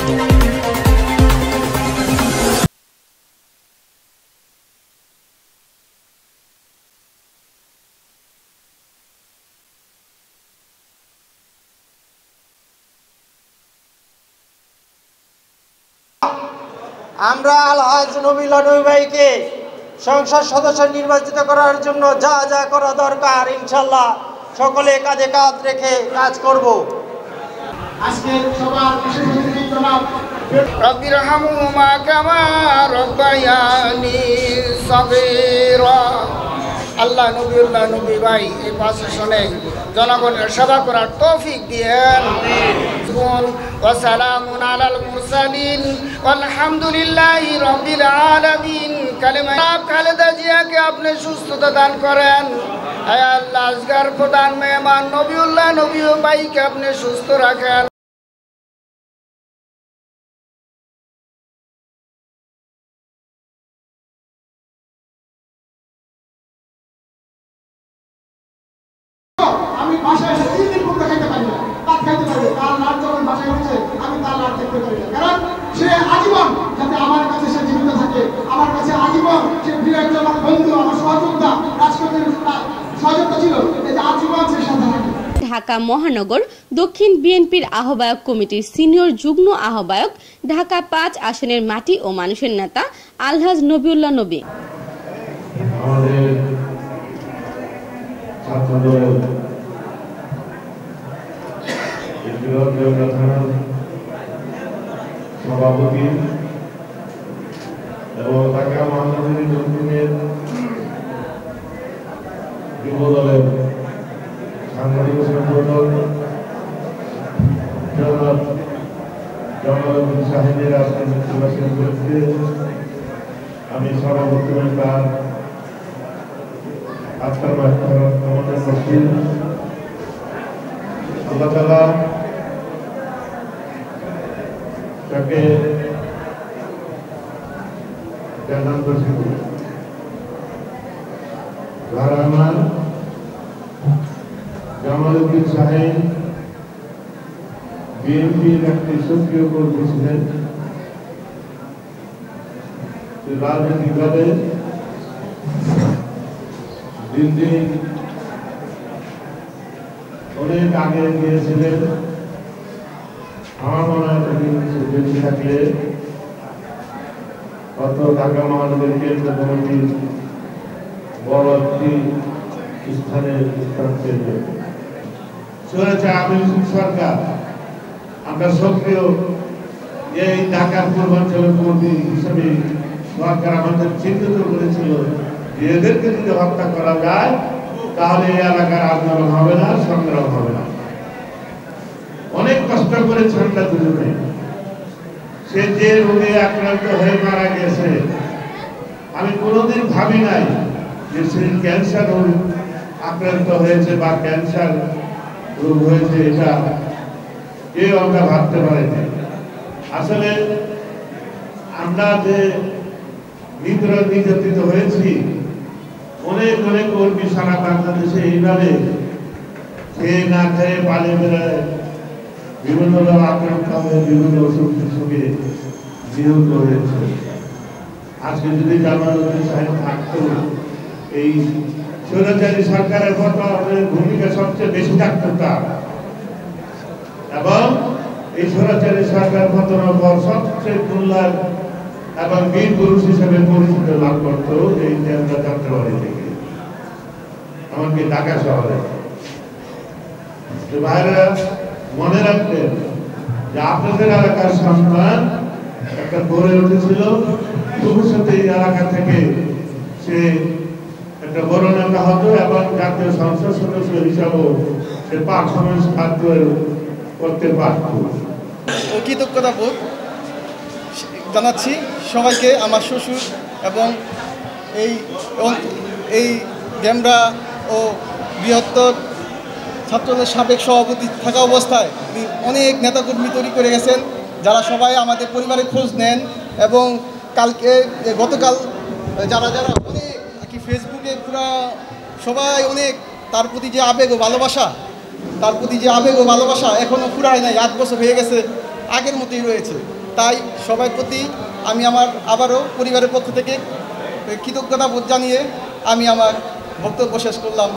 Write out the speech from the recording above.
আমরা আলহাজ নবীউল্লাহ নবী ভাইকে সংসদ সদস্য নির্বাচিত করার জন্য যা যা করা দরকার ইনশাআল্লাহ সকলে কাঁধে কাঁধ রেখে কাজ করব। আজকের সবার বিশেষ অতিথি জনাব রব্বিরহামহুমা কামা রব্বায়ানি সগীরা। আল্লাহ নবীউল্লাহ নবী ভাই এই 5 সেশনে জনগণের সেবা করার তৌফিক দিয়েন। ওয়া সালামুন আলাল মুরসালিন আলহামদুলিল্লাহি রাব্বিল আলামিন। কালেমা খালেদা জিয়াকে আপনি সুস্থতা দান করেন। হে আল্লাহ, আজকের প্রধান মেহমান নবীউল্লাহ নবী ভাইকে আপনি সুস্থ রাখেন। আমি বাসায় এসে 3 দিন পর্যন্ত খাইতে পারি না, ভাত খাইতে পারি না। তার লাট যখন বাসায় হচ্ছে আমি তার লাট দেখতে পারি না, কারণ সে আজীবন যাতে আমার কাছে সে জীবিত থাকে, আমার কাছে আজীবন সে প্রিয় একজন আমার বন্ধু, আমার সহযোদ্ধা, রাজকোটের সহযোদ্ধা ছিল, এই যে আজীবন সে সাথে থাকে। ঢাকা মহানগর দক্ষিণ বিএনপির আহ্বায়ক কমিটির সিনিয়র যুগ্ম আহ্বায়ক, ঢাকা 5 আসনের মাটি ও মানুষের নেতা আলহাজ নবীউল্লাহ নবী। সভাপতি এবং ঢাকা মহানগরী দক্ষিণের যুব দলের সাংগঠনিক সম্পাদক জনাব সাহেবের আজকে মৃত্যুবাসী করেছে। আমি সর্বপ্রথমে তার আত্মার মাধ্যমে কামনা করছি। আল্লাহ তাআলা তাকে জান্নাত নসিব করুন। আমার জামালউদ্দিন সাহেব বিএনপির একটি সক্রিয় কর্মী ছিলেন। রাজনৈতিকভাবে দিন দিন অনেক আগে গিয়েছিলেন। আমার মনে হয় বেঁচে থাকলে অত ঢাকা মহানগরী কেন্দ্র কমিটির বড় একটি স্থানে স্থান পেয়েছে। চলেছে আওয়ামী লীগ সরকার, আমরা সক্রিয় এই ঢাকার পূর্বাঞ্চলের কর্মী হিসেবে সরকার আমাদের চিন্তিত করেছিল যে এদেরকে যদি হত্যা করা যায় তাহলে এই এলাকার আন্দোলন হবে না, সংগ্রাম হবে না। অনেক কষ্ট করেছে আমরা দুজনে। সে যে রোগে আক্রান্ত হয়ে মারা গেছে, আমি কোনোদিন ভাবি নাই যে সে ক্যান্সার আক্রান্ত হয়েছে বা ক্যান্সার রোগ হয়েছে, এটা কেউ আমরা ভাবতে পারিনি। আসলে আমরা যে নির্যাতিত হয়েছি, অনেক অনেক কর্মী সারা বাংলাদেশে এইভাবে খেয়ে না খেয়ে পালিয়ে বেড়ায় বিভিন্নভাবে আক্রান্ত হয়ে বিভিন্ন অসুখ বিসুখে নিহত হয়েছে। আজকে যদি জামালউদ্দিন সাহেব থাকতো, এই স্বৈরাচারী সরকারের পতনের ভূমিকা সবচেয়ে বেশি থাকতো তার, এবং এই স্বৈরাচারী সরকার পতনের পর সবচেয়ে কল্যাণ এবং বীর পুরুষ হিসেবে পরিচিত লাভ করতো এই যাত্রাবাড়ি থেকে এমনকি ঢাকা শহরে। ভাইরা মনে রাখবেন যে আপনাদের এলাকার সন্তান একটা গড়ে উঠেছিল, ভবিষ্যতে এই এলাকা থেকে সে একটা বড় নেতা হতো এবং জাতীয় সংসদ সদস্য হিসাবেও সে পারফরমেন্স করতে পারত। কৃতজ্ঞতা বোধ জানাচ্ছি সবাইকে, আমার শ্বশুর এবং এই ডেমরা ও বৃহত্তর ছাত্রদের সাবেক সভাপতি থাকা অবস্থায় অনেক নেতাকর্মী তৈরি করে গেছেন, যারা সবাই আমাদের পরিবারের খোঁজ নেন। এবং গতকাল যারা যারা অনেক কি ফেসবুকে পুরা সবাই অনেক তার প্রতি যে আবেগ ও ভালোবাসা, এখনও ফুরায় নাই। 8 বছর হয়ে গেছে আগের মতোই রয়েছে। তাই সবার প্রতি আমি আমার আবারও পরিবারের পক্ষ থেকে কৃতজ্ঞতা জানিয়ে আমি আমার বক্তব্য শেষ করলাম।